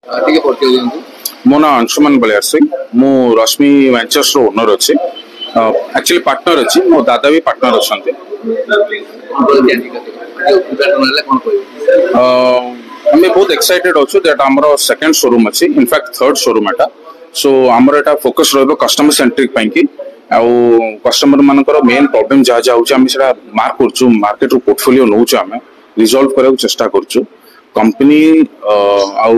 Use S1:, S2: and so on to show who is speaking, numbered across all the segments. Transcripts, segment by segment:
S1: ଟିକେ ପରିଚୟ ଦିଅନ୍ତୁ।
S2: ମୋ ନାଁ अंशुमान बलियार सिंह। मु रश्मि वेंचर्स रो ओनर अच्छी एक्चुअली पार्टनर अच्छी मो दादा भी पार्टनर अच्छा आम बहुत एक्साइटेड अच्छु दैट आमर सेकंड शोरूम अच्छी इनफैक्ट थर्ड शोरूम एटा सो आमर एटा फोकस रहिबो कस्टमर सेंट्रिक ପାଇଁ कि आउ कस्टमर मानकर मेन प्रॉब्लम जहाँ जहाँ होची आम सेटा मार्क करछु मार्केट रो पोर्टफोलियो नउछु आम रिजॉल्व करबो चेष्टा करछु कंपनी आउ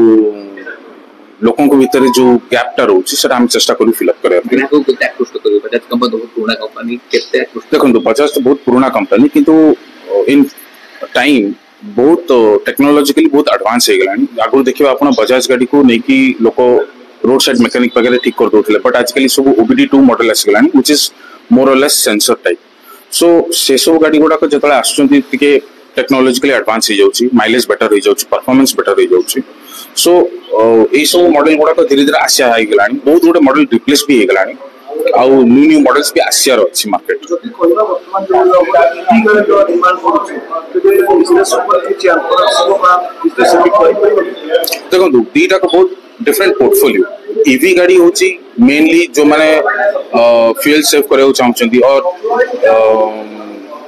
S2: लोकों को भीतर जो गैपटा रोची सेटा हम चेष्टा करू फिल अप करे
S1: को केते आकृष्ट करू बजाज कंपनी बहुत पुराना कंपनी केते आकृष्ट
S2: देखो बजाज तो बहुत पुराना कंपनी किंतु इन टाइम बहुत टेक्नोलॉजिकली बहुत एडवांस हो गलानी आगु देखिबा आपण बजाज गाड़ी को नेकी लोको रोड साइड मैकेनिक वगैरह ठीक कर दोथले बट आजकल सब OBD2 मॉडल आस गलानी व्हिच इज मोर और लेस सेंसर टाइप सो से सब गाड़ी गुडा को जतला आछुंती तिके टेक्नोलॉजिकली एडवांस हो जाउची माइलेज बेटर हो जाउची परफॉर्मेंस बेटर हो जाउची सो ए सब मॉडल गुडा को धीरे धीरे आसिया हो गलानी बहुत गुडे मॉडल रिप्लेस भी हो गलानी आउ न्यू न्यू मॉडल्स भी आसिया रो अछि मार्केट देखो दीटा को बहुत डिफरेंट पोर्टफोलियो ईवी गाड़ी होची मेनली जो माने फ्यूल सेव करे चाहउछंती और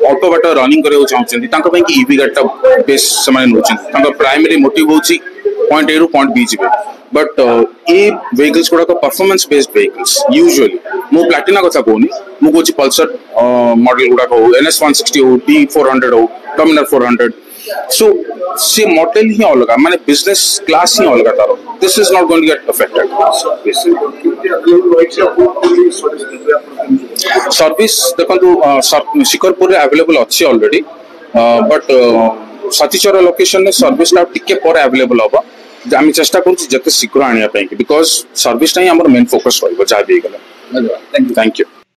S2: ऑटो बाटा रनिंग करे चाहउछंती तांका पई कि ईवी गाड़ी ता बेस समान नउछंती तांका प्राइमरी मोटिव होची पॉइंट ए रु पॉइंट बी जिबे बट ए व्हीकल्स गुडा को परफॉर्मेंस बेस्ड व्हीकल्स यूजुअली मो प्लैटिना कथा कोनी मु कोची पल्सर मॉडल गुडा को NS 160 हो D400 हो डोमिनर 400 सो से मॉडल ही अलग माने बिजनेस क्लास ही अलग तारो this is not going to get affected service देखंतु शिकरपुर रे अवेलेबल अछि ऑलरेडी बट सतीचर लोकेशन ने सर्विस ला टिके पर अवेलेबल होबा आम चेष्टा करूँ जते शीघ्र आने because service time main focus रहा जहाँ भी थैंक यू।